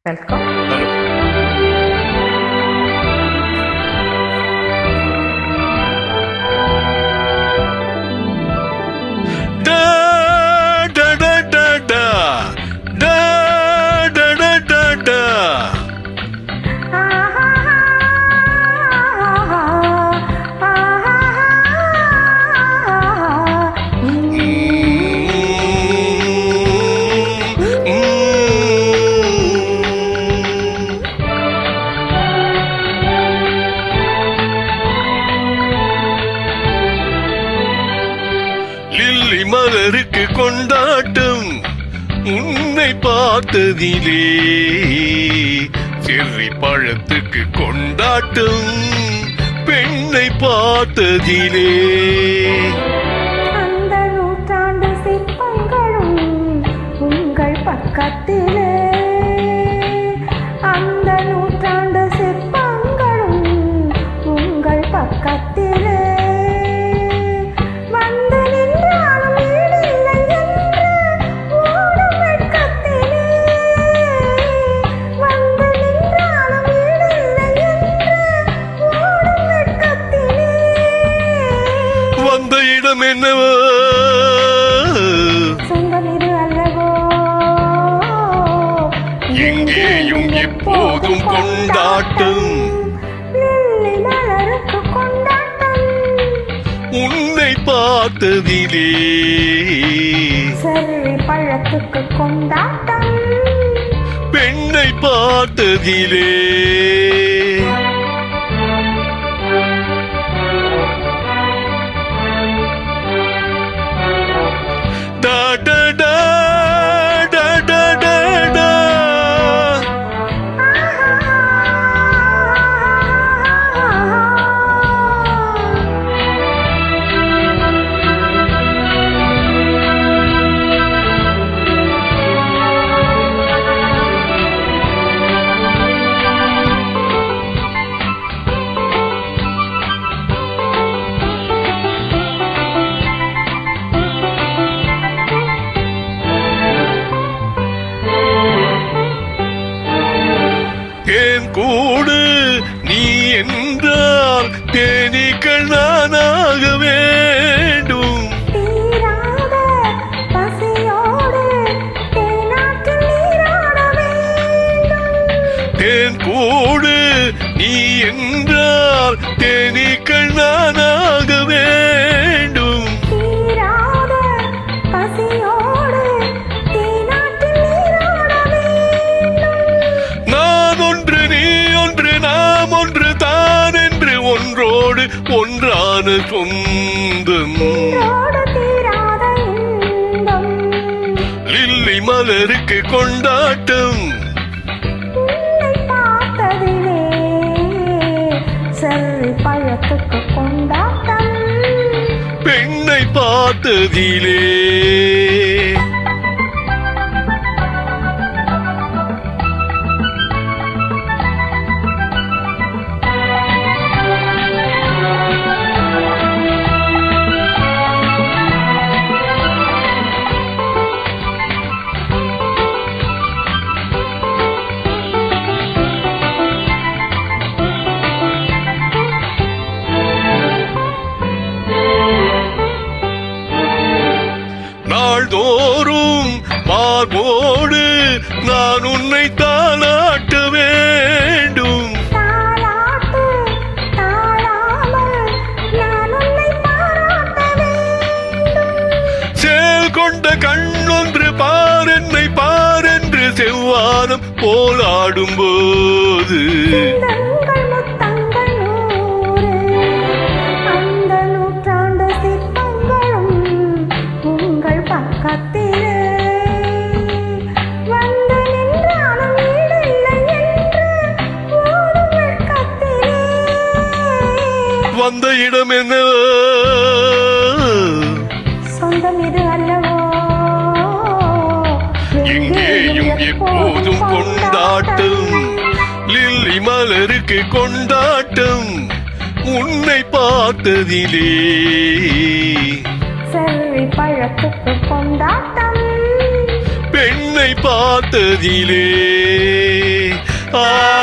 Welcome. Lily மலருக்கு கொண்டாட்டம் உன்னை பார்த்ததிலே, செர்ரி பழத்துக்கு கொண்டாட்டம் பெண்ணை பார்த்ததிலே. அந்த நூற்றாண்டு சிற்பங்களும் உங்கள் பக்கத்திலே, அந்த நூற்றாண்டு சிற்பங்களும் உங்கள் பக்கத்திலே. வந்த இடம் என்னவோ சொந்தமிது அல்லவோ, எங்கேயும் எப்போதும் கொண்டாட்டம். லில்லி மலருக்கு கொண்டாட்டம் உன்னை பார்த்ததிலே, செர்ரி பழத்துக்கு கொண்டாட்டம் பெண்ணை பார்த்ததிலே. தேன் கூடு நீ என்றால் தேனீக்கள் நானாக வேண்டும். தீராத பசியோடு தேனாற்றில் நீராட வேண்டும். தேன் கூடு நீ என்றால் தேனீக்கள் நானாக வேண்டும். தீராத பசியோடு தேனாற்றில் நீராட வேண்டும். நான் ஒன்று நீ ஒன்று நாம் ஒன்று தான் என்று ஒன்றோடு ஒன்றான சொந்தம். இன்றோடு தீராத இன்பம். லில்லி மலருக்கு கொண்டாட்டம் உன்னை பார்த்ததிலே, செர்ரி பழத்துக்கு கொண்டாட்டம் பெண்ணை பார்த்ததிலே. நாள்தோறும் மார்போடு நான் உன்னை தாளாட்ட வேண்டும். தாலாட்டு தாழாமல் நான் உன்னை பாராட்ட வேண்டும். சேல் கொண்ட கண்ணொன்று பார் என்னை பார் என்று செவ்வானம் போலாடும் போது, சிந்தங்கள் முத்தங்கள் நூறு, அந்த நூற்றாண்டு சிற்பங்களும் உங்கள் பக்கத்திலே. வந்து நின்றாலும் ஈடில்லை என்று ஓடும் வெட்கத்திலே. வந்த இடம் என்னவோ சொந்தம் இது அல்லவோ, எங்கேயும் எப்போதும் கொண்டாட்டம். லில்லி மலருக்கு கொண்டாட்டம் உன்னை பார்த்ததிலே, செர்ரி பழத்துக்கு கொண்டாட்டம் பெண்ணை பார்த்ததிலே. ஆ